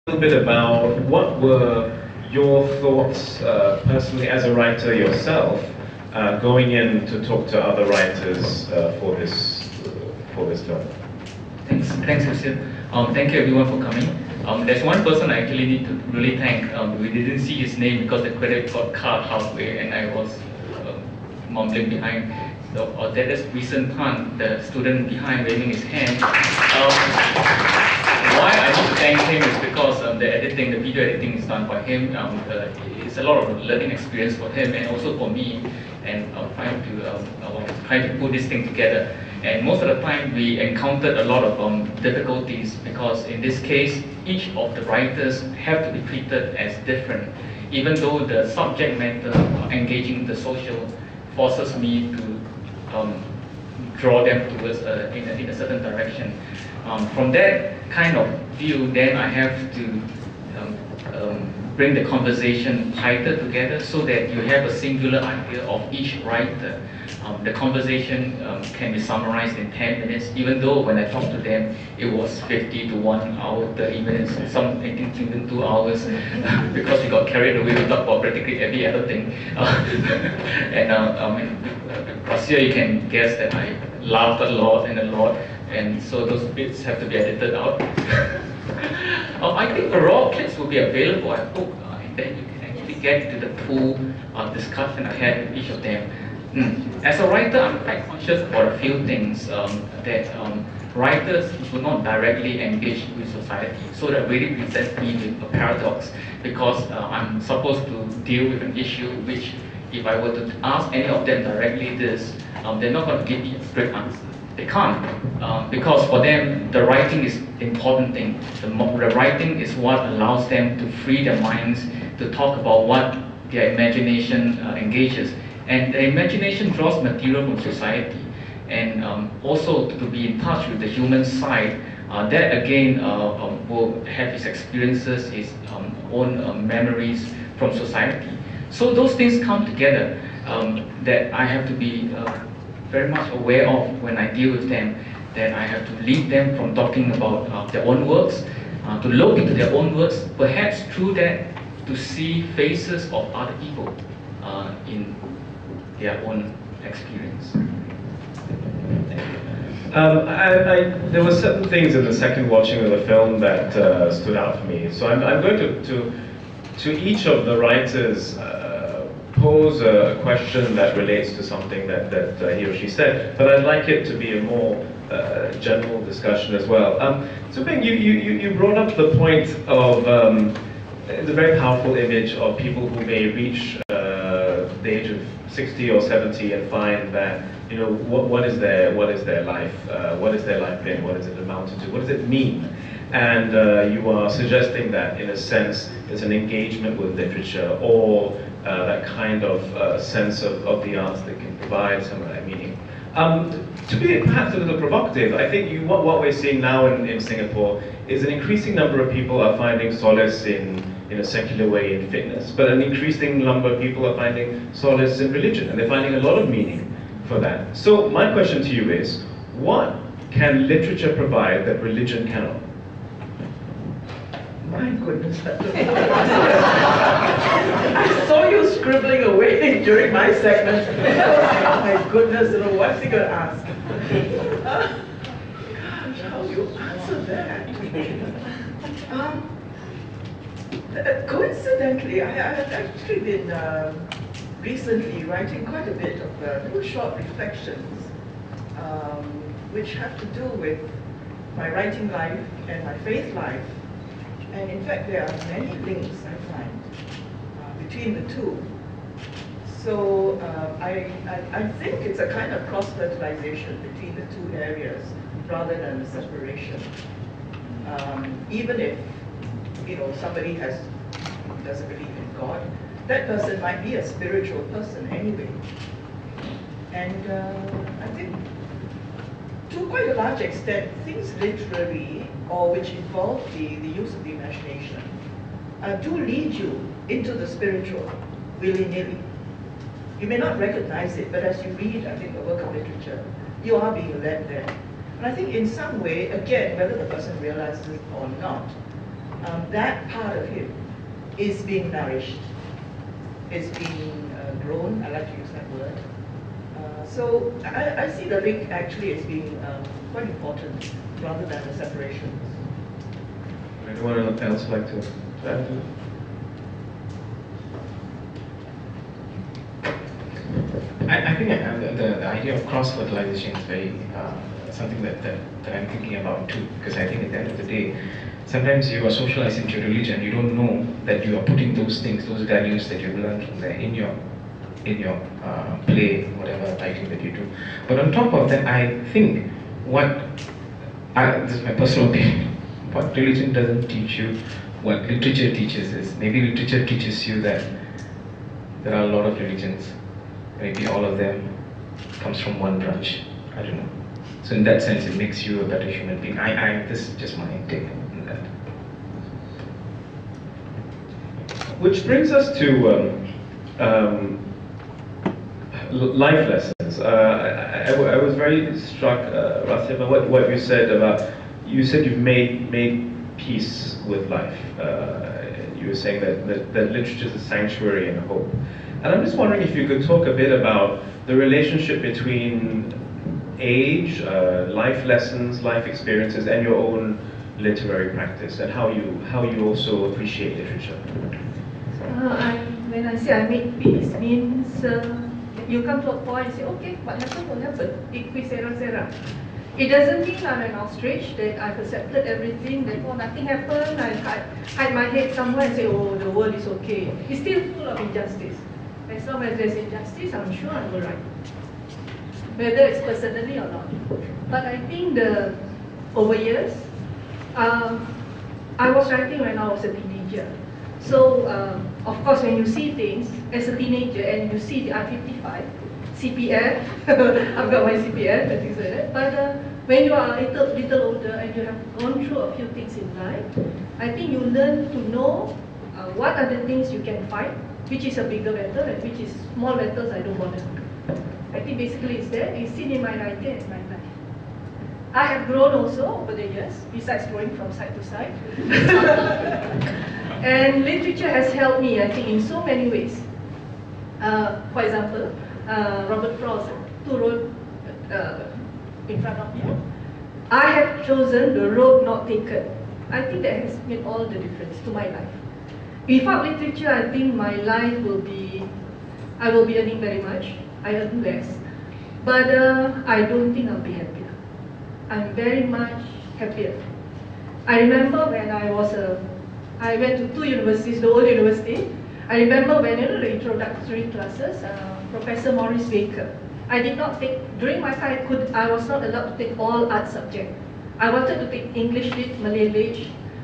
little bit about what were your thoughts personally as a writer yourself going in to talk to other writers for this film. Thanks, Lucille. Thank you everyone for coming. There's one person I actually need to really thank. We didn't see his name because the credit got cut halfway and I was mumbling behind. So that is Recent Pan, the student behind waving his hand. Why I need to thank him is because the video editing is done by him. It's a lot of learning experience for him and also for me, and trying to put this thing together. And most of the time we encountered a lot of difficulties because in this case, each of the writers have to be treated as different, even though the subject matter engaging the social forces me to draw them towards in a certain direction. From that kind of view, then I have to bring the conversation tighter together so that you have a singular idea of each writer. The conversation can be summarized in 10 minutes, even though when I talked to them, it was 50 to 1 hour, 30 minutes, some I think even 2 hours, because we got carried away, we talked about practically every other thing. Rasiah, you can guess that I laughed a lot, and so those bits have to be edited out. I think the raw clips will be available, I hope, and then you can actually get to the full discussion I had with each of them. As a writer, I'm quite conscious about a few things that writers do not directly engage with society. So that really presents me with a paradox, because I'm supposed to deal with an issue which, if I were to ask any of them directly this, they're not going to give me a straight answer. They can't, because for them, the writing is the important thing. The writing is what allows them to free their minds to talk about what their imagination engages. And the imagination draws material from society, and also to be in touch with the human side. That again will have his experiences, his own memories from society. So those things come together that I have to be very much aware of when I deal with them, that I have to lead them from talking about their own works, to look into their own works, perhaps through that to see faces of other people in their own experience. There were certain things in the second watching of the film that stood out for me. So I'm going to each of the writers pose a question that relates to something that he or she said, but I'd like it to be a more general discussion as well. So Pheng, you brought up the point of the very powerful image of people who may reach the age of 60 or 70 and find that, you know, what is their life? What is their life been? What does it amount to? What does it mean? And you are suggesting that, in a sense, it's an engagement with literature, or that kind of sense of the arts that can provide some of that meaning. To be perhaps a little provocative, I think what we're seeing now in Singapore is an increasing number of people are finding solace in a secular way in fitness, but an increasing number of people are finding solace in religion, and they're finding a lot of meaning for that. So my question to you is, what can literature provide that religion cannot? My goodness. I saw you scribbling away during my segment. Oh my goodness, you know, what's he going to ask? Gosh, how do you answer that? Coincidentally, I have actually been recently writing quite a bit of little short reflections which have to do with my writing life and my faith life. And in fact, there are many links, I find, between the two. So I think it's a kind of cross-fertilization between the two areas rather than a separation. Even if, you know, somebody doesn't believe in God, that person might be a spiritual person anyway. And I think, to quite a large extent, things literary or which involve the use of the imagination do lead you into the spiritual, willy-nilly. You may not recognize it, but as you read, I think, a work of literature, you are being led there. And I think in some way, again, whether the person realizes it or not, that part of him is being nourished, is being grown. I like to use that word. So I see the link actually as being quite important rather than the separation. Anyone else like to add to that? I think the idea of cross-fertilization is very something that I'm thinking about too, because I think at the end of the day, sometimes you are socialized into religion, you don't know that you are putting those things, those values that you've learned from there in your play, whatever writing that you do. But on top of that, I think this is my personal opinion, what religion doesn't teach you, what literature teaches is, maybe literature teaches you that there are a lot of religions, maybe all of them comes from one branch, I don't know. So in that sense, it makes you a better human being. This is just my take on that. Which brings us to life lessons. I was very struck, Rasiah, by what you said about, you said you've made peace with life. You were saying that literature is a sanctuary and hope. And I'm just wondering if you could talk a bit about the relationship between age, life lessons, life experiences, and your own literary practice, and how you also appreciate literature. When I say I make peace, means you come to a point and say, okay, what happened will happen. Ikwi sera. It doesn't mean I'm an ostrich, that I've accepted everything, that nothing happened, I hide my head somewhere and say, oh, the world is okay. It's still full of injustice. As long as there's injustice, I'm sure I will write. Whether it's personally or not. But I think over years, I was writing when I was a teenager. So, of course, when you see things as a teenager and you see the I-55, CPF, I've got my CPF and things like that. But when you are a little older and you have gone through a few things in life, I think you learn to know what are the things you can fight, which is a bigger battle and which is small battles I don't bother. I think basically it's there, it's seen in my writing and my life. I have grown also over the years, besides growing from side to side. And literature has helped me, I think, in so many ways. For example, Robert Frost, who wrote in front of you. I have chosen the road not taken. I think that has made all the difference to my life. Without literature, I think my life will be, I will be earning very much. I earn less. But I don't think I'll be happier. I'm very much happier. I remember when I went to 2 universities, the old university. I remember when the introductory classes, Professor Maurice Baker. I did not take, during my time I was not allowed to take all art subjects. I wanted to take English Lit, Malay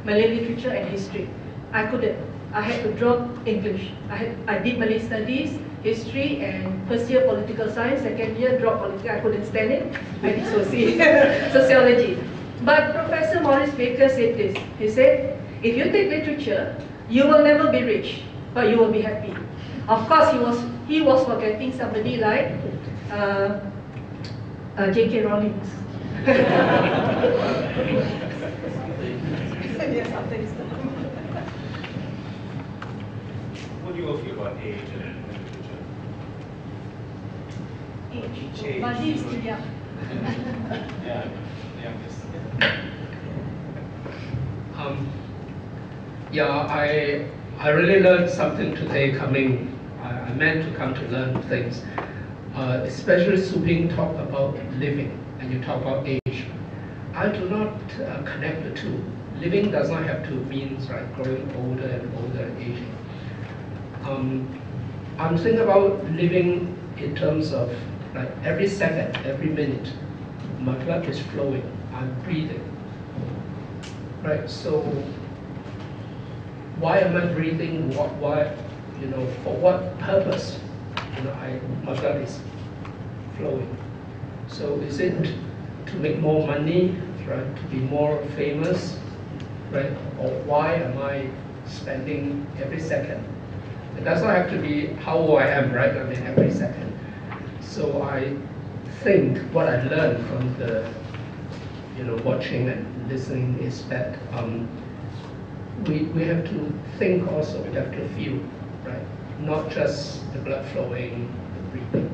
literature and history. I couldn't. I had to drop English. I did Malay studies, history, and first year political science, second year drop politics. I couldn't stand it. I did sociology. But Professor Maurice Baker said this. He said, if you take literature, you will never be rich, but you will be happy. Of course, he was forgetting somebody like J.K. Rowling. What do you all feel about age and literature? Age. Vadi is still young. Yeah, the youngest. Yeah, I really learned something today coming. I meant to come to learn things. Especially Suping talked about living and you talk about age. I do not connect the two. Living does not have to mean like growing older and older and aging. I'm thinking about living in terms of like every second, every minute, my blood is flowing, I'm breathing. Right, so why am I breathing? Why, for what purpose? My blood is flowing. So is it to make more money, right? To be more famous, right? Or why am I spending every second? It does not have to be how old I am, right? I mean, every second. So I think what I learned from the, watching and listening is that we have to think also, we have to feel, right? Not just the blood flowing, the breathing.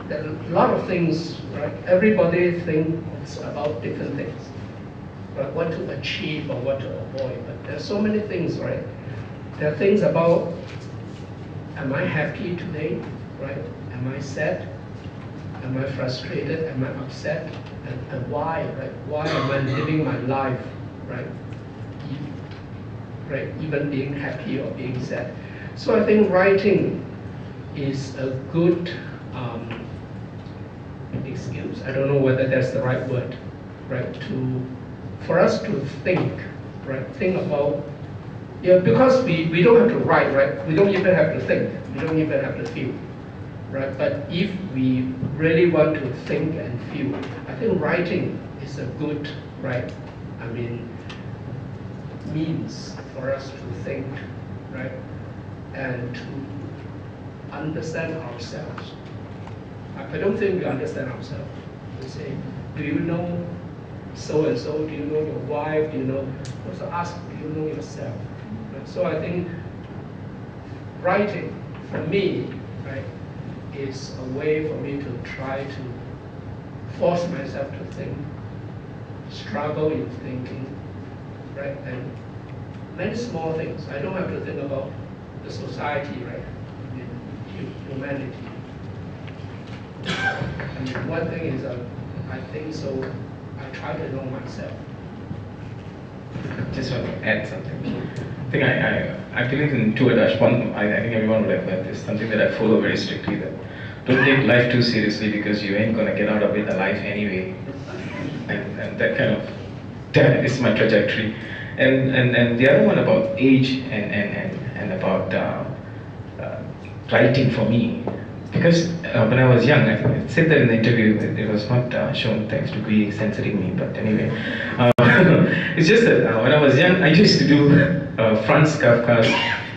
There are a lot of things, right? Everybody thinks about different things, right? What to achieve or what to avoid, but there's so many things, right? There are things about, am I happy today, right? Am I sad? Am I frustrated? Am I upset? And why, right? Why am I living my life, right? Right? Even being happy or being sad. So I think writing is a good excuse. I don't know whether that's the right word, right? For us to think, right? Think about, yeah, because we don't have to write, right? We don't even have to think. We don't even have to feel. Right? But if we really want to think and feel, I think writing is a good, right? I mean, means for us to think, right? And to understand ourselves. I don't think we understand ourselves. We say, do you know so and so? Do you know your wife? Do you know? Also ask, do you know yourself? Right? So I think writing, for me, right, is a way for me to try to force myself to think, struggle in thinking, right? And many small things. I don't have to think about the society, right? I mean, humanity. I mean, one thing is, I think so. I try to know myself. Just want to add something. I think I believe in two Adash. One, I think everyone would have heard this, something that I follow very strictly, that don't take life too seriously because you ain't gonna get out of it alive anyway. And that kind of, that is my trajectory. And the other one about age and about writing for me. Because when I was young, I said that in the interview, it was not shown thanks to Gwee censoring me, but anyway. It's just that when I was young, I used to do Franz Kafka's,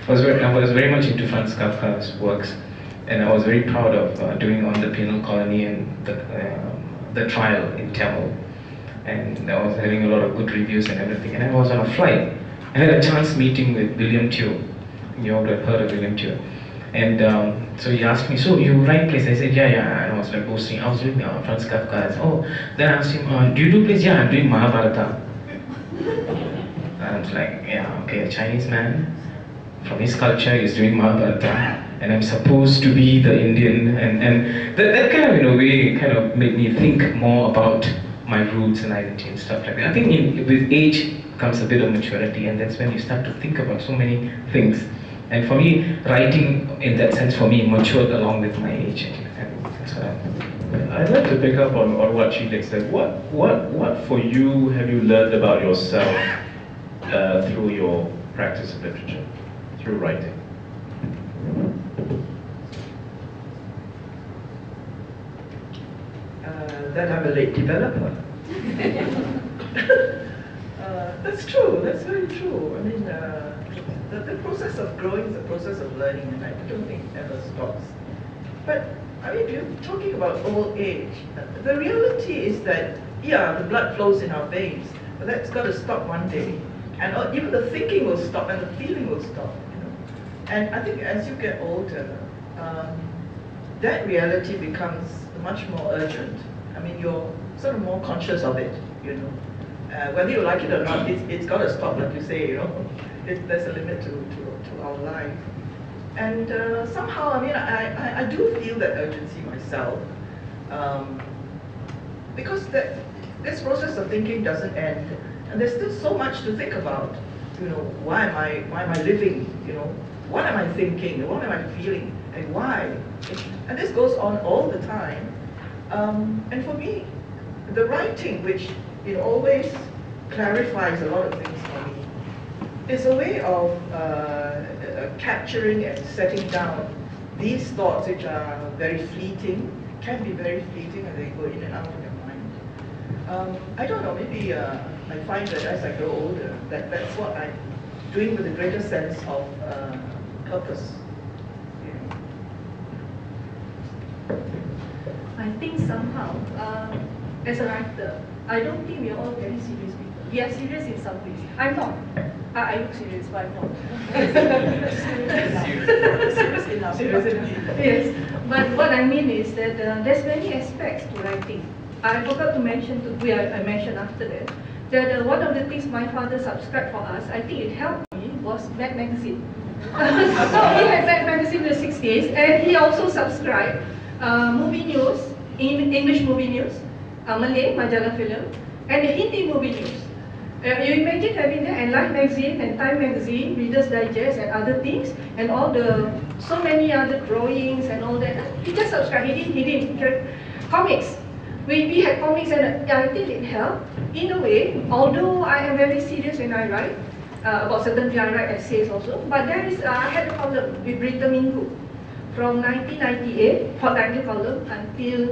I was very much into Franz Kafka's works, and I was very proud of doing On the Penal Colony and the trial in Tamil. And I was having a lot of good reviews and everything, and I was on a flight. I had a chance meeting with William Teo. You all have heard of William Teo. And so he asked me, so you write plays? I said, yeah. And I was like boasting, I was doing Franz Kafka. Oh, then I asked him, do you do plays? Yeah, I'm doing Mahabharata. And I was like, yeah, okay, a Chinese man from his culture is doing Mahabharata, and I'm supposed to be the Indian. And that kind of, in a way, kind of made me think more about my roots and identity and stuff like that. I think with age comes a bit of maturity, and that's when you start to think about so many things. And for me, writing in that sense for me matured along with my age. And that's what I'd like to pick up on what Chee said. What for you have you learned about yourself through your practice of literature, through writing? That I'm a late developer. That's true, that's very true. I mean, the process of growing is a process of learning, and I don't think it ever stops. But, I mean, if you're talking about old age, the reality is that, yeah, the blood flows in our veins, but that's got to stop one day. And even the thinking will stop, and the feeling will stop, you know. And I think as you get older, that reality becomes much more urgent. I mean, you're sort of more conscious of it, you know. Whether you like it or not, it's got to stop, like you say, you know. There's a limit to our life. And somehow, I mean, I do feel that urgency myself. Because this process of thinking doesn't end. And there's still so much to think about. You know, why am I living? You know, what am I thinking? What am I feeling? And why? And this goes on all the time. And for me, the writing, which it always clarifies a lot of things for me, is a way of capturing and setting down these thoughts, which are very fleeting, can be very fleeting, and they go in and out of your mind. I don't know, maybe I find that as I grow older, that's what I'm doing with a greater sense of purpose. I think somehow, as a writer, I don't think we are all very serious people. We are serious in some ways. I'm not. I look serious, but I'm not. Serious enough. Serious enough. Yes. But what I mean is that there's many aspects to writing. I forgot to mention to Gwee, I mentioned after that one of the things my father subscribed for us, I think it helped me, was Mad Magazine. So he had Mad Magazine in the 60s, and he also subscribed movie news, English movie news, Malay, Majalah Film, and the Hindi movie news. You imagine having that, and Life Magazine, and Time Magazine, Reader's Digest, and other things, and all the, so many other drawings and all that. He just subscribed, he didn't. Comics. We had comics, and I think it helped in a way, although I am very serious when I write, about certain things I write essays also, but there is, I had a column with Berita Minggu from 1998, fortnightly column, until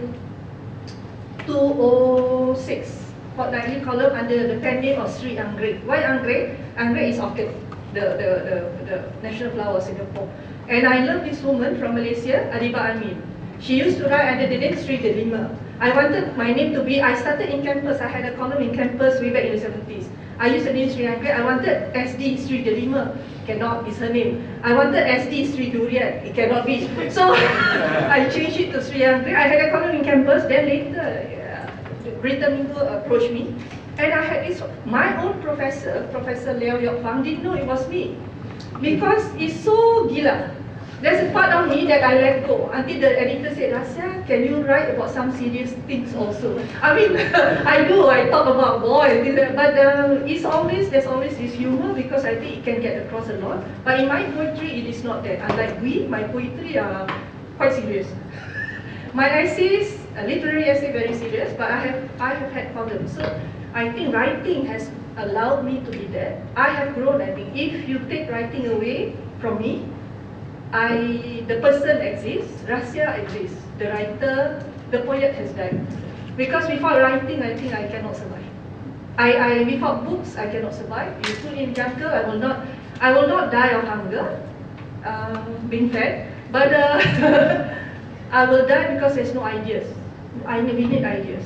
2006. Fortnightly column under the pen name of Sri Anggrek. Why Anggrek? Anggrek is orchid, the national flower of Singapore. And I love this woman from Malaysia, Adiba Amin. She used to write under the name Sri Delima. I wanted my name to be, I started in campus, I had a column in campus way back in the 70s. I used the name Sri Anggrek. I wanted SD Sri Delima, cannot, is her name. I wanted SD Sri Durian, it cannot be. So I changed it to Sri Anggrek. I had a column in campus, then later, Berita Minggu approached me, and I had this, my own professor, Professor Leo Yok Phang, didn't know it was me, because it's so gila. There's a part of me that I let go, until the editor said, Rasiah, can you write about some serious things also? I mean, I do, I talk about boys, but there's always this humor, because I think it can get across a lot. But in my poetry, it is not that. Unlike Gwee, my poetry are quite serious. My essays, a literary essay, very serious, but I have had problems. So I think writing has allowed me to be that. I have grown, I think. If you take writing away from me, the person exists, Rasiah exists. The writer, the poet has died. Because without writing, I think I cannot survive. Without books, I cannot survive. You put in jungle, I will not die of hunger, being fed, but I will die because there's no ideas. We need ideas.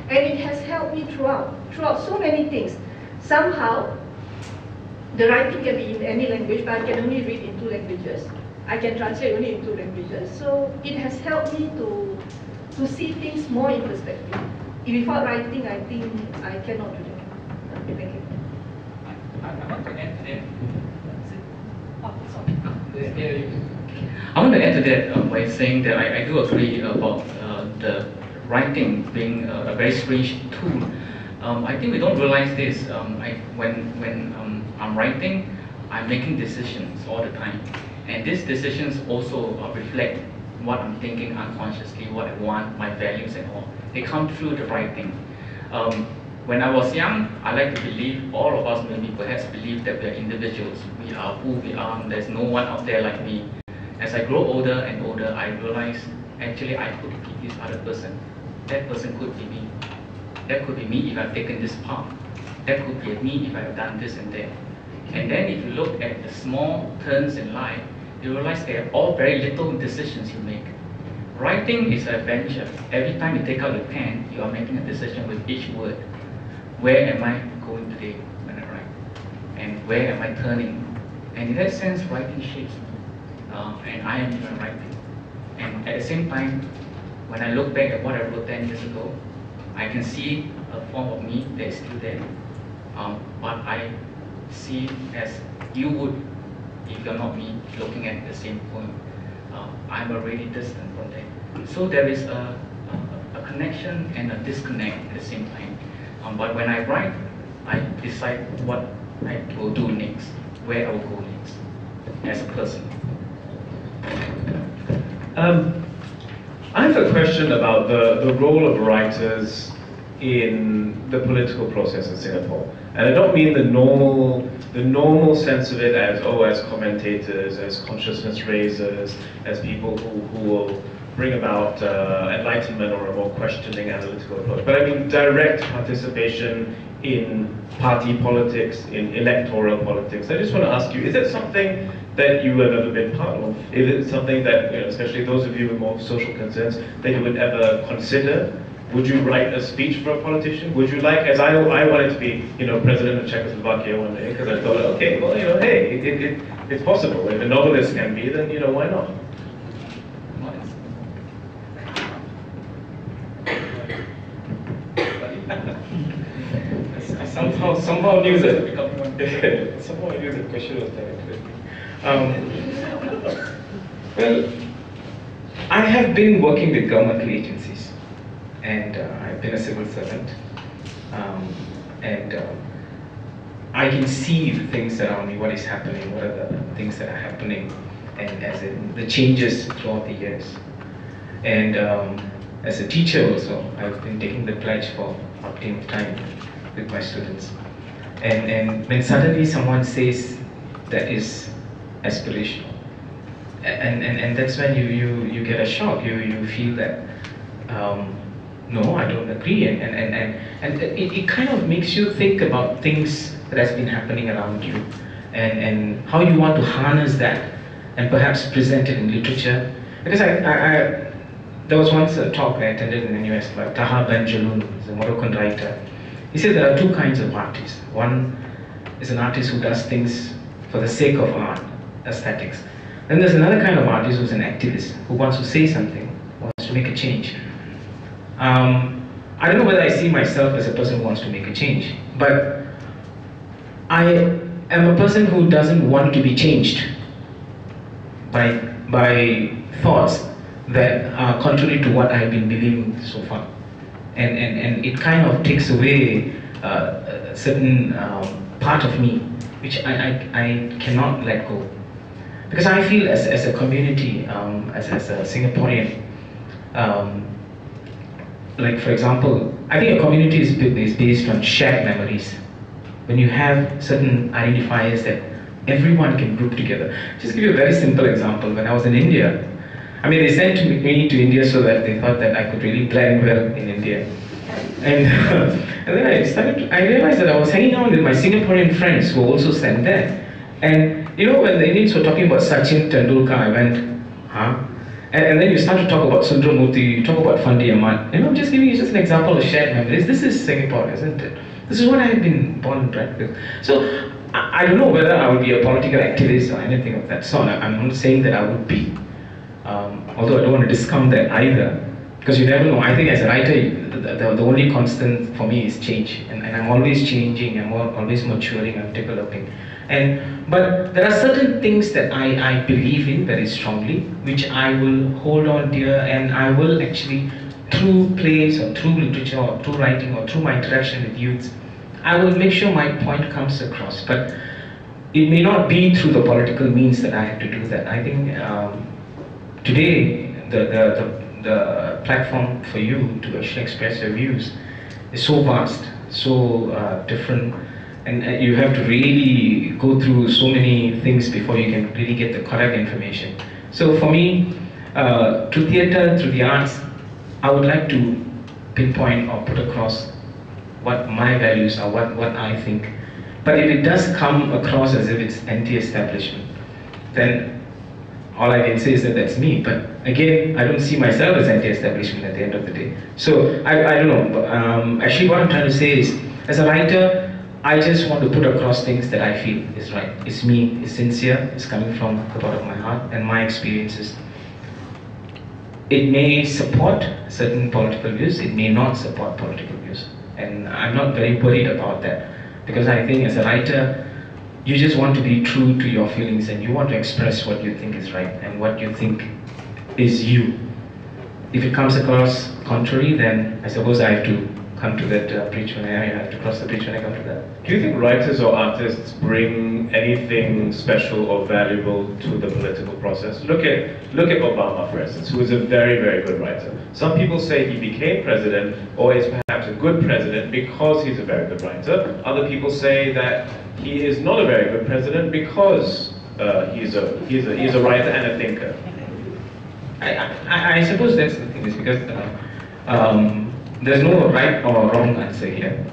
And it has helped me throughout so many things. Somehow, the writing can be in any language, but I can only read in 2 languages. I can translate only in 2 languages. So it has helped me to see things more in perspective. Without writing, I think I cannot do that. Thank you. I want to add to that. Oh, sorry. I want to add to that by saying that I do agree about the writing being a very strange tool. I think we don't realize this. When I'm writing, I'm making decisions all the time. And these decisions also reflect what I'm thinking unconsciously, what I want, my values and all. They come through the writing. When I was young, I like to believe, all of us maybe perhaps believe that we are individuals. We are who we are, there's no one out there like me. As I grow older and older, I realize actually I could be this other person. That person could be me. That could be me if I've taken this path. That could be me if I've done this and that. And then if you look at the small turns in life, you realize they are all very little decisions you make. Writing is an adventure. Every time you take out your pen, you are making a decision with each word. Where am I going today when I write? And where am I turning? And in that sense, writing shapes me. And I am even writing. And at the same time, when I look back at what I wrote 10 years ago, I can see a form of me that is still there. But I see as you would if you're not me looking at the same point. I'm already distant from that. So there is a connection and a disconnect at the same time. But when I write, I decide what I will do next, where I will go next as a person. I have a question about the role of writers in the political process in Singapore. And I don't mean the normal sense of it as commentators, as consciousness raisers, as people who will bring about enlightenment or a more questioning analytical approach. But I mean direct participation in party politics, in electoral politics. I just want to ask you, is it something that you have ever been part of? Is it something that, especially those of you with more social concerns, that you would ever consider Would you write a speech for a politician? Would you like, as I wanted to be, president of Czechoslovakia one day, because I thought, okay, well, hey, it's possible. If a novelist can be, then, why not? I somehow knew that. Somehow I knew the question was directed at me. Well, I have been working with governmental agencies, and I've been a civil servant, and I can see the things around me, what is happening, what are the things that are happening, and as in the changes throughout the years. And as a teacher also, I've been taking the pledge for Optimum Time with my students. And when suddenly someone says that is aspirational, and that's when you get a shock. You feel that no, I don't agree, and it kind of makes you think about things that has been happening around you, and how you want to harness that and perhaps present it in literature. Because there was once a talk I attended in the US by Taha Ben Jaloun, who's a Moroccan writer. He said there are two kinds of artists. One is an artist who does things for the sake of art, aesthetics. Then there's another kind of artist who's an activist, who wants to say something, wants to make a change. I don't know whether I see myself as a person who wants to make a change, but I am a person who doesn't want to be changed by thoughts that are contrary to what I've been believing so far. And it kind of takes away a certain part of me, which I cannot let go. Because I feel as a community, as a Singaporean, like for example, I think a community is based on shared memories. When you have certain identifiers that everyone can group together. Just give you a very simple example. When I was in India, I mean, they sent me to India so that they thought that I could really blend well in India. And, and then I realized that I was hanging out with my Singaporean friends who were also sent there. And when the Indians were talking about Sachin Tendulkar, I went, huh? And then you start to talk about Sundramoorthy, you talk about Fandi Ahmad. I'm just giving you just an example of shared memories. This is Singapore, isn't it? This is what I have been born and bred with. So I don't know whether I would be a political activist or anything of that sort. I'm not saying that I would be. Although I don't want to discount that either, because you never know. I think as a writer, the only constant for me is change, and I'm always changing, I'm always maturing, I'm developing. But there are certain things that I believe in very strongly, which I will hold on dear, and I will actually, through plays or through literature or through writing or through my interaction with youths, I will make sure my point comes across. But it may not be through the political means that I have to do that. I think today the platform for you to actually express your views is so vast, so different, and you have to really go through so many things before you can really get the correct information. So for me, through theatre, through the arts, I would like to pinpoint or put across what my values are, what I think. But if it does come across as if it's anti-establishment, then all I can say is that that's me. But again, I don't see myself as anti-establishment at the end of the day. So I don't know. Actually, what I'm trying to say is, as a writer, I just want to put across things that I feel is right. It's me, it's sincere, it's coming from the bottom of my heart and my experiences. It may support certain political views, it may not support political views. And I'm not very worried about that, because I think as a writer, you just want to be true to your feelings, and you want to express what you think is right and what you think is you. If it comes across contrary, then I suppose I have to come to that bridge when I have to cross the bridge when I come to that. Do you think writers or artists bring anything special or valuable to the political process? Look at Obama, for instance, who is a very, very good writer. Some people say he became president, or is perhaps a good president because he's a very good writer. Other people say that he is not a very good president because he's a writer and a thinker. I suppose that's the thing, is because there's no right or wrong answer here.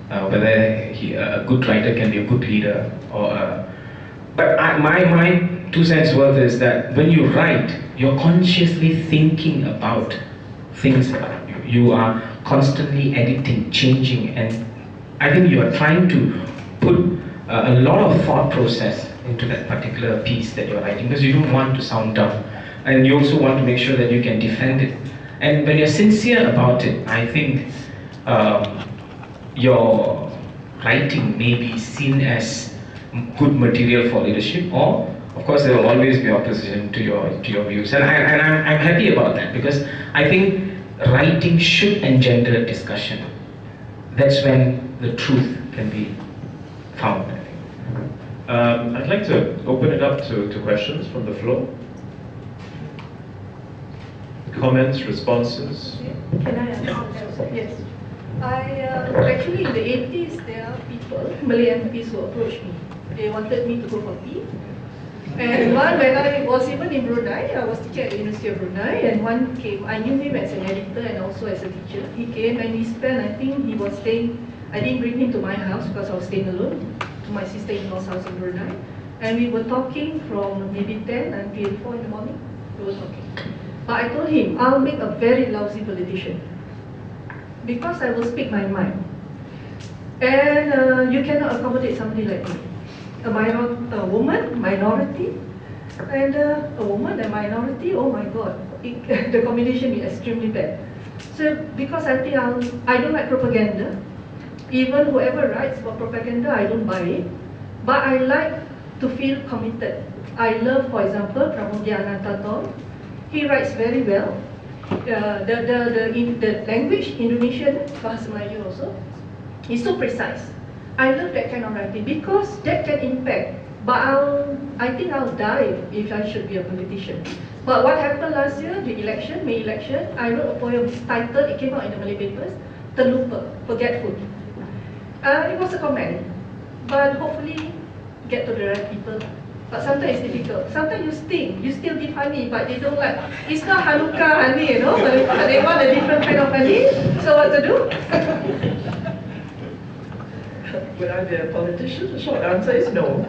Whether a good writer can be a good leader, but my 2 cents worth is that when you write, you're consciously thinking about things around you. You are constantly editing, changing, and I think you are trying to put a lot of thought process into that particular piece that you're writing, because you don't want to sound dumb, and you also want to make sure that you can defend it. And when you're sincere about it, I think your writing may be seen as good material for leadership, or of course there will always be opposition to your views, and I'm happy about that, because I think writing should engender discussion. That's when the truth can be found, I think. I'd like to open it up to questions from the floor. Comments, responses? Can I answer? Yes. Actually, in the 80s, there are people, Malay MPs, who approached me. They wanted me to go for tea. And one, when I was even in Brunei, I was teaching at the University of Brunei, and one came. I knew him as an editor and also as a teacher. He came and he spent, I think he was staying, I didn't bring him to my house because I was staying alone, to my sister-in-law's house in Brunei. And we were talking from maybe 10 until 4 in the morning. We were talking. But I told him, I'll make a very lousy politician, because I will speak my mind. And you cannot accommodate somebody like me. A woman, minority, and a woman, a minority, oh my God, the combination is extremely bad. So, because I think I don't like propaganda, even whoever writes about propaganda, I don't buy it, but I like to feel committed. I love, for example, Pramudia Anantator. He writes very well. The language, Indonesian, Bahasa Melayu also, is so precise. I love that kind of writing because that can impact. But I think I'll die if I should be a politician. But what happened last year, the election, May election, I wrote a poem titled, it came out in the Malay papers, Terlupa, Forgetful. It was a comment, but hopefully get to the right people. But sometimes it's difficult. Sometimes you sting, you still give honey, but they don't like. It's not Hanukkah honey, you know, but they want a different kind of honey. So what to do? Would I be a politician? The short answer is no.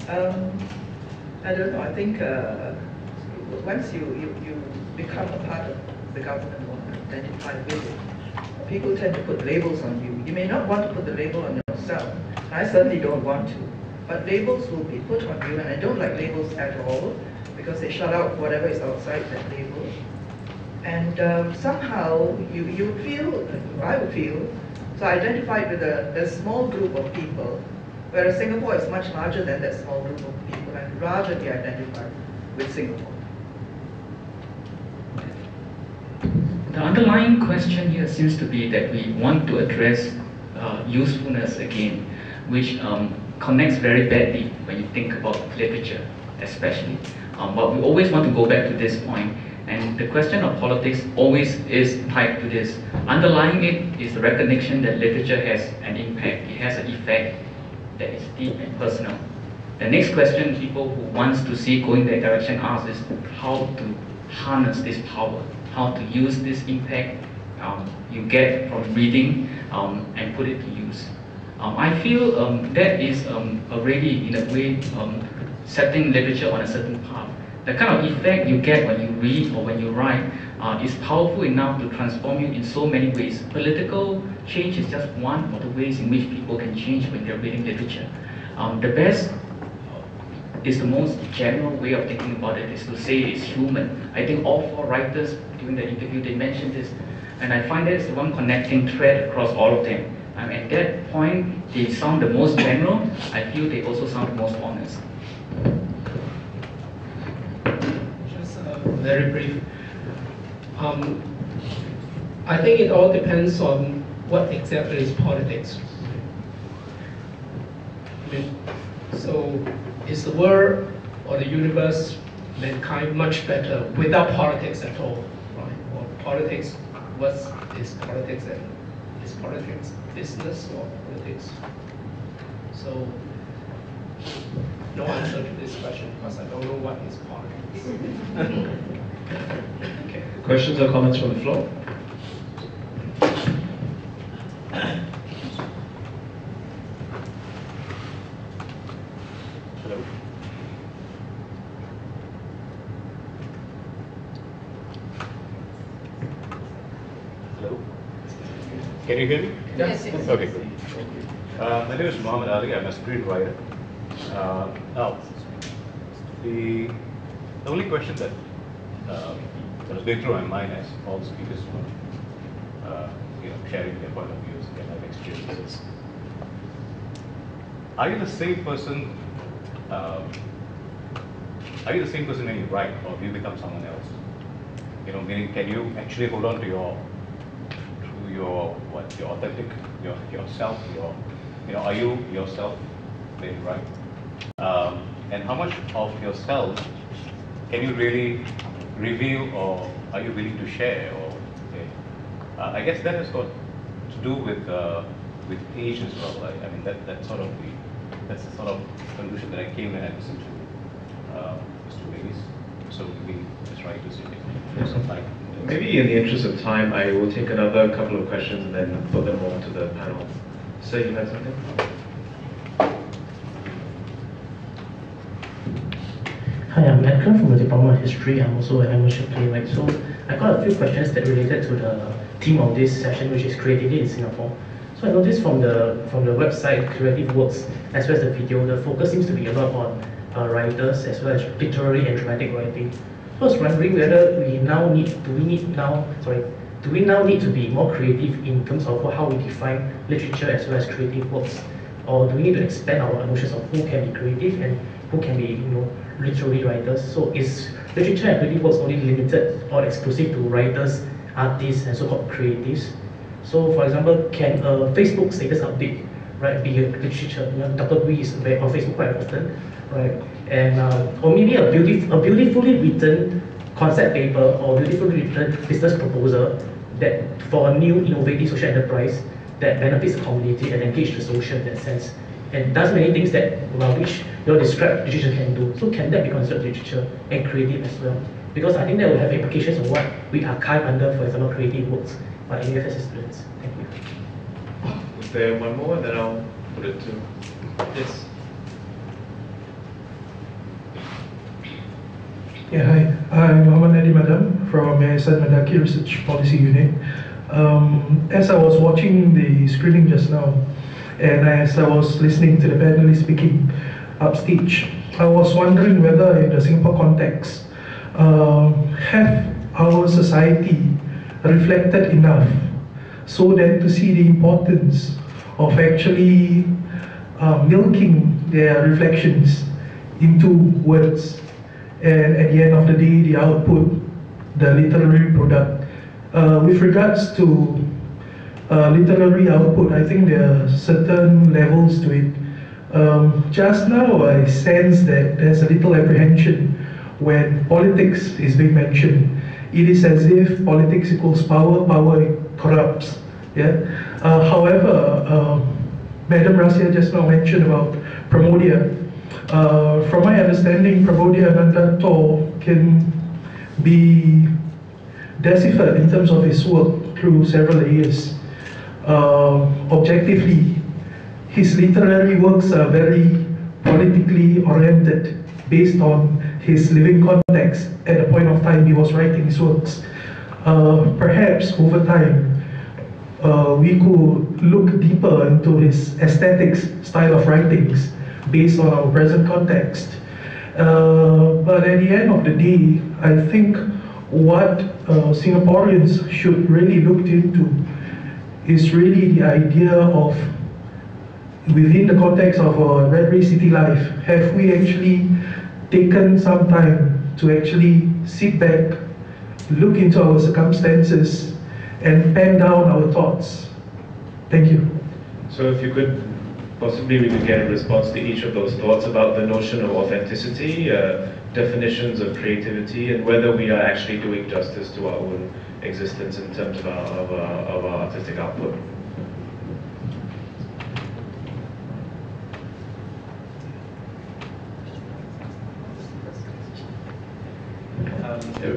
I don't know. I think once you become a part of the government or identify with it, people tend to put labels on you. You may not want to put the label on yourself. I certainly don't want to. But labels will be put on you, and I don't like labels at all, because they shut out whatever is outside that label. And somehow you feel, I would feel, so I identified with a small group of people, whereas Singapore is much larger than that small group of people. I'd rather be identified with Singapore. The underlying question here seems to be that we want to address usefulness again, which connects very badly when you think about literature, especially. But we always want to go back to this point, and the question of politics always is tied to this. Underlying it is the recognition that literature has an impact, it has an effect that is deep and personal. The next question people who wants to see going that direction ask is how to harness this power, how to use this impact you get from reading and put it to use. I feel that is already, in a way, setting literature on a certain path. The kind of effect you get when you read or when you write is powerful enough to transform you in so many ways. Political change is just one of the ways in which people can change when they're reading literature. The best is the most general way of thinking about it is to say it's human. I think all four writers during the interview, they mentioned this, and I find that it's the one connecting thread across all of them. At that point, they sound the most general. I feel they also sound the most honest. Just very brief. I think it all depends on what exactly is politics. I mean, so is the world or the universe, mankind, much better without politics at all, right? Or politics, what is politics, and is politics business or politics? So, no answer to this question because I don't know what is politics. Okay. Questions or comments from the floor? Hello. Can you hear me? Yes, yes. Okay, good. My name is Muhammad Ali. I'm a screenwriter. Now, the only question that was going through my mind as all speakers were, sharing their point of views and their life experiences. Are you the same person? Are you the same person when you write, or do you become someone else? Meaning, can you actually hold on to your authentic, yourself, are you yourself when you write? And how much of yourself can you really reveal, or are you willing to share? Or I guess that has got to do with age as well. I mean, that's the sort of conclusion that I came when I listened to Mr. Davies. So maybe Ms. Writers, you can some time. Maybe in the interest of time, I will take another couple of questions and then put them on to the panel. So you had something? Hi, I'm Edgar from the Department of History. I'm also an amateur playwright. So I got a few questions that related to the theme of this session, which is creativity in Singapore. So I noticed from the website Creative Works, as well as the video, the focus seems to be a lot on writers as well as literary and dramatic writing. So I was wondering whether do we now need to be more creative in terms of how we define literature as well as creative works, or do we need to expand our notions of who can be creative and who can be literary writers? So is literature and creative works only limited or exclusive to writers, artists, and so-called creatives? So, for example, can a Facebook status update, right, be a literature? Dr. Gwee is on Facebook quite often, right? And or maybe a beautifully written concept paper or beautifully written business proposal that for a new innovative social enterprise that benefits the community and engage the social in that sense, and does many things that which described literature can do. So can that be considered literature and creative as well? Because I think that will have implications on what we archive under, for example, creative works by FASS students. Thank you. Is there one more? And then I'll put it to yes. Yeah, hi. I'm Muhammad Adi Madam from Yayasan Mendaki Research Policy Unit. As I was watching the screening just now, and as I was listening to the panelists speaking upstage, I was wondering whether in the Singapore context, have our society reflected enough so that to see the importance of actually milking their reflections into words, and at the end of the day, the output, the literary product. With regards to literary output, I think there are certain levels to it. Just now, I sense that there's a little apprehension when politics is being mentioned. It is as if politics equals power, power corrupts. Yeah. However, Madam Rasiah just now mentioned about Pramodia. From my understanding, Pramodia Anandato can be deciphered in terms of his work through several layers. Objectively, his literary works are very politically oriented, based on his living context at the point of time he was writing his works. Perhaps over time, we could look deeper into his aesthetics, style of writings, based on our present context. But at the end of the day, I think what Singaporeans should really look into is really the idea of, within the context of our red race city life, have we actually taken some time to actually sit back, look into our circumstances, and pen down our thoughts? Thank you. So if you could, possibly we could get a response to each of those thoughts about the notion of authenticity, definitions of creativity, and whether we are actually doing justice to our own existence in terms of our artistic output.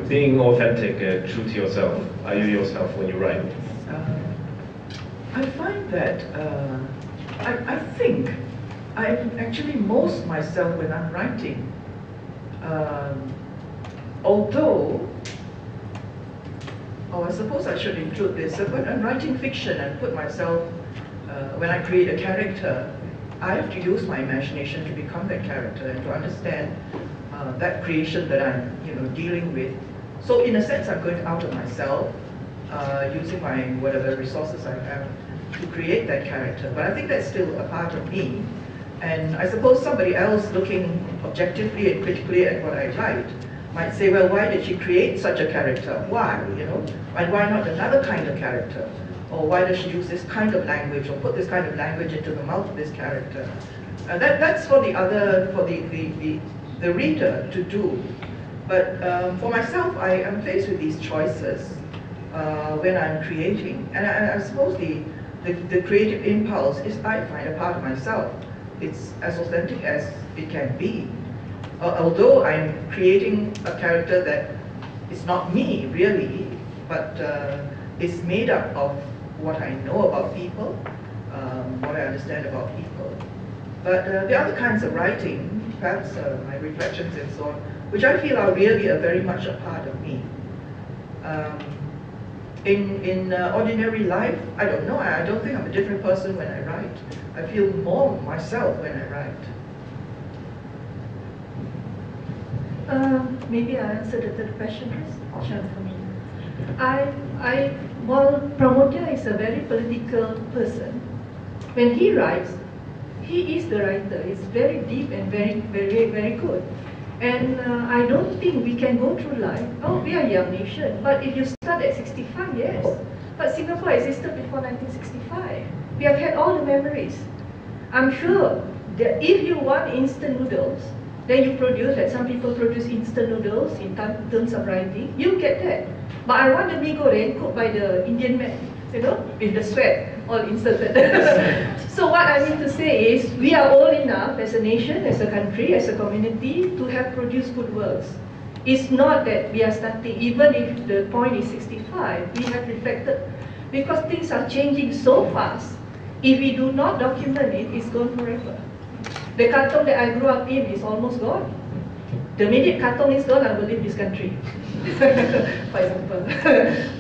Being authentic, true to yourself. Are you yourself when you write? I find that I think I'm actually most myself when I'm writing. Although I suppose I should include this. When I'm writing fiction and put myself, when I create a character, I have to use my imagination to become that character and to understand that creation that I'm dealing with. So in a sense, I'm going out of myself, using my whatever resources I have to create that character. But I think that's still a part of me. And I suppose somebody else looking objectively and critically at what I write might say, well, why did she create such a character? Why, And why not another kind of character? Or why does she use this kind of language or put this kind of language into the mouth of this character? That's for the reader to do. But for myself, I am faced with these choices when I'm creating. And I suppose the creative impulse is, I find, a part of myself. It's as authentic as it can be. Although I'm creating a character that is not me, really, but is made up of what I know about people, what I understand about people. But the other kinds of writing, perhaps my reflections and so on, which I feel are really very much a part of me. In ordinary life, I don't know, I don't think I'm a different person when I write. I feel more myself when I write. Maybe I answer the third question first. Sure, for me. While Pramodya is a very political person, when he writes, he is the writer. It's very deep and very, very, very good. And I don't think we can go through life. Oh, we are a young nation, but if you start at 65, yes. But Singapore existed before 1965. We have had all the memories. I'm sure that if you want instant noodles, then you produce, like some people produce instant noodles in terms of writing, you get that. But I want the mee goreng cooked by the Indian man, with the sweat all inserted. So what I mean to say is, we are old enough as a nation, as a country, as a community, to have produced good works. It's not that we are starting, even if the point is 65, we have reflected, because things are changing so fast. If we do not document it, it's gone forever. The Katong that I grew up in is almost gone. The minute Katong is gone, I will leave this country, for example.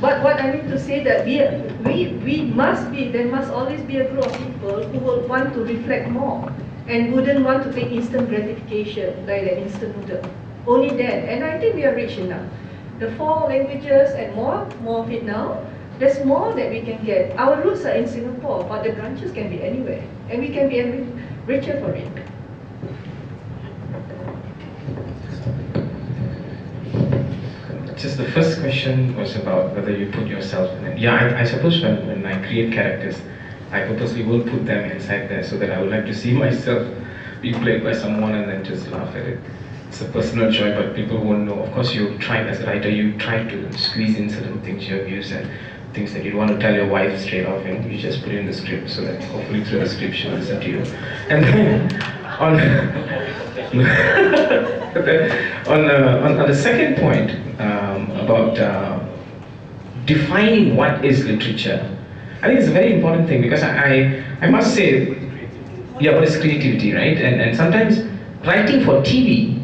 But what I mean to say that there must always be a group of people who will want to reflect more and wouldn't want to take instant gratification, like the instant noodle. Only then, and I think we are rich enough. The 4 languages and more of it now, there's more that we can get. Our roots are in Singapore, but the branches can be anywhere, and we can be richer for it. Just the first question was about whether you put yourself in it. Yeah, I suppose when I create characters, I purposely will put them inside there so that I would like to see myself being played by someone and then just laugh at it. It's a personal joy, but people won't know. Of course, you try as a writer, you try to squeeze in certain things, your views and things that you want to tell your wife straight off, and you just put it in the script so that hopefully through the script she'll listen to you. And then on the second point about defining what is literature, I think it's a very important thing, because I must say, yeah, what is creativity, right? And sometimes writing for TV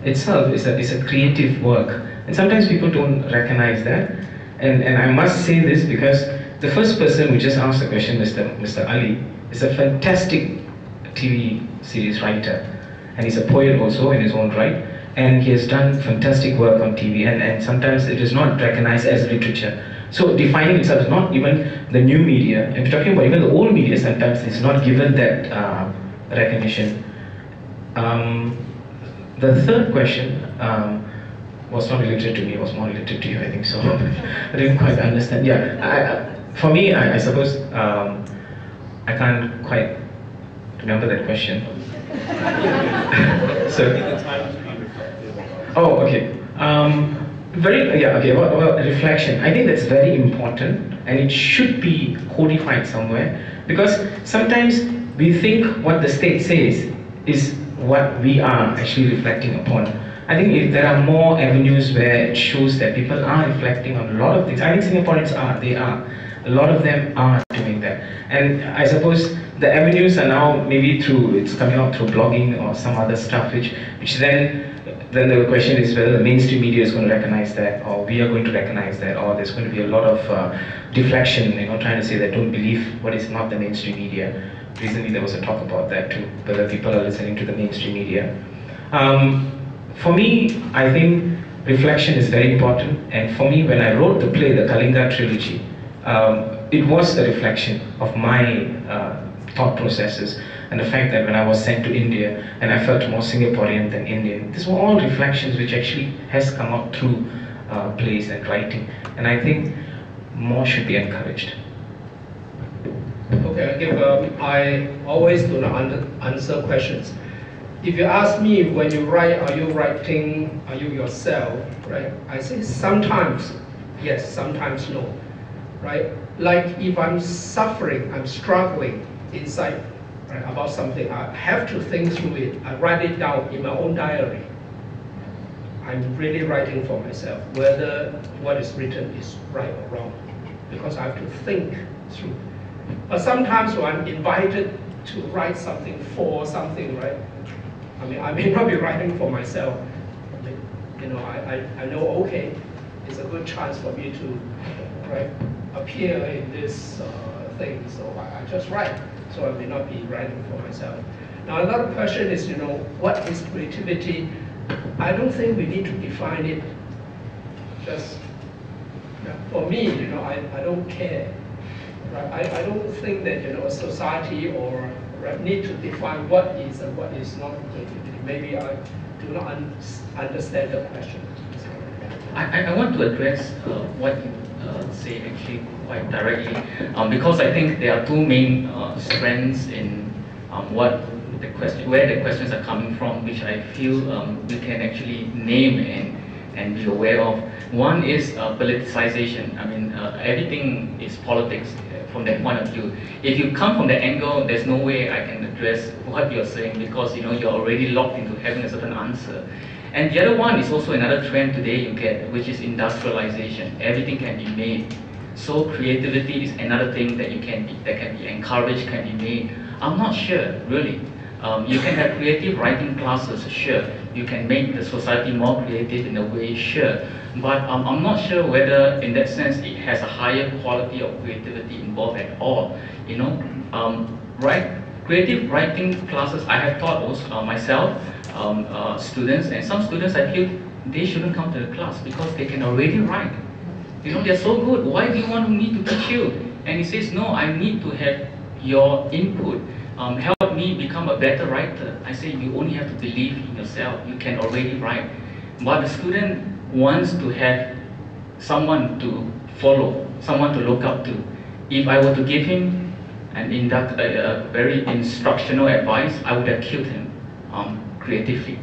itself is a creative work, and sometimes people don't recognize that. And I must say this because the first person who just asked the question, Mr. Ali, is a fantastic TV series writer, and he's a poet also in his own right, and he has done fantastic work on TV, and sometimes it is not recognized as literature. So defining itself is not even the new media, and we're talking about even the old media, sometimes it's not given that recognition. The third question was not related to me, it was more related to you, I think so. I didn't quite understand. Yeah, for me, I suppose I can't quite remember that question. So, oh, okay. Well, reflection. I think that's very important, and it should be codified somewhere, because sometimes we think what the state says is what we are actually reflecting upon. I think if there are more avenues where it shows that people are reflecting on a lot of things, I think Singaporeans are, a lot of them are doing that. And I suppose the avenues are now maybe through, it's coming out through blogging or some other stuff, which then the question is whether the mainstream media is going to recognize that, or we are going to recognize that, or there's going to be a lot of deflection, trying to say that don't believe what is not the mainstream media. Recently there was a talk about that too, whether people are listening to the mainstream media. For me, I think reflection is very important, and for me, when I wrote the play, the Kalinga trilogy, it was a reflection of my thought processes, and the fact that when I was sent to India, and I felt more Singaporean than Indian. These were all reflections which actually has come out through plays and writing, and I think more should be encouraged. Okay, I always do not answer questions. If you ask me when you write, are you yourself, right? I say sometimes yes, sometimes no, right? Like if I'm suffering, I'm struggling inside, right, about something, I have to think through it. I write it down in my own diary. I'm really writing for myself, whether what is written is right or wrong, because I have to think through. But sometimes when I'm invited to write something for something, right? I mean, I may not be writing for myself. I mean, I know, okay, it's a good chance for me to, right, appear in this thing, so I just write. So I may not be writing for myself. Now another question is, what is creativity? I don't think we need to define it. Just for me, I don't care. Right? I don't think that a society or need to define what is and what is not creativity. Maybe I do not understand the question. I want to address what you say actually quite directly, because I think there are two main strands in where the questions are coming from, which I feel we can actually name and be aware of. One is politicization. I mean, everything is politics from that point of view. If you come from that angle, there's no way I can address what you're saying, because you're already locked into having a certain answer. And the other one is also another trend today you get, which is industrialization. Everything can be made. So creativity is another thing that can be encouraged, can be made. I'm not sure, really. You can have creative writing classes, sure. You can make the society more creative in a way, sure. But I'm not sure whether, in that sense, it has a higher quality of creativity involved at all. Creative writing classes, I have taught also myself, students, and some students I feel they shouldn't come to the class because they can already write. They're so good. Why do you want me to teach you? And he says, no, I need to have your input. Help me become a better writer. I say, you only have to believe in yourself. You can already write. But the student wants to have someone to follow, someone to look up to. If I were to give him a very instructional advice, I would have killed him creatively.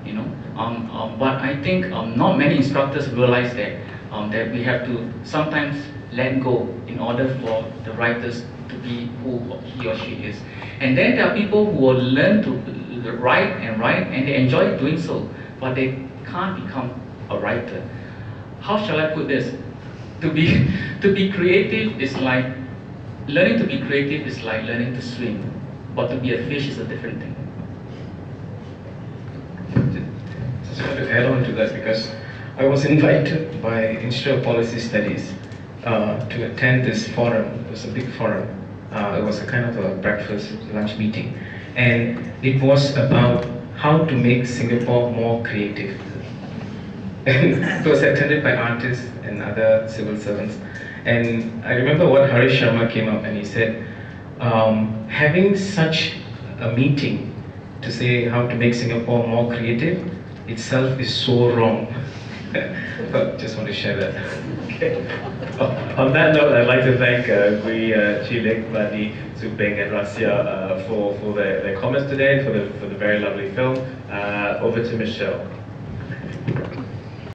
But I think not many instructors realize that we have to sometimes let go in order for the writers to be who he or she is. And then there are people who will learn to write, and they enjoy doing so, but they can't become a writer. How shall I put this? To be creative is like, learning to be creative is like learning to swim, but to be a fish is a different thing. Just want to add on to that, because I was invited by Institute of Policy Studies to attend this forum. It was a big forum. It was a kind of a breakfast, lunch meeting. And it was about how to make Singapore more creative. And it was attended by artists and other civil servants. And I remember what Harish Sharma came up and he said, having such a meeting to say how to make Singapore more creative itself is so wrong. But just want to share that. Okay. On that note, I'd like to thank Gwee Li, Vadi, Pheng, and Rasiah for their comments today, for the very lovely film. Over to Michelle.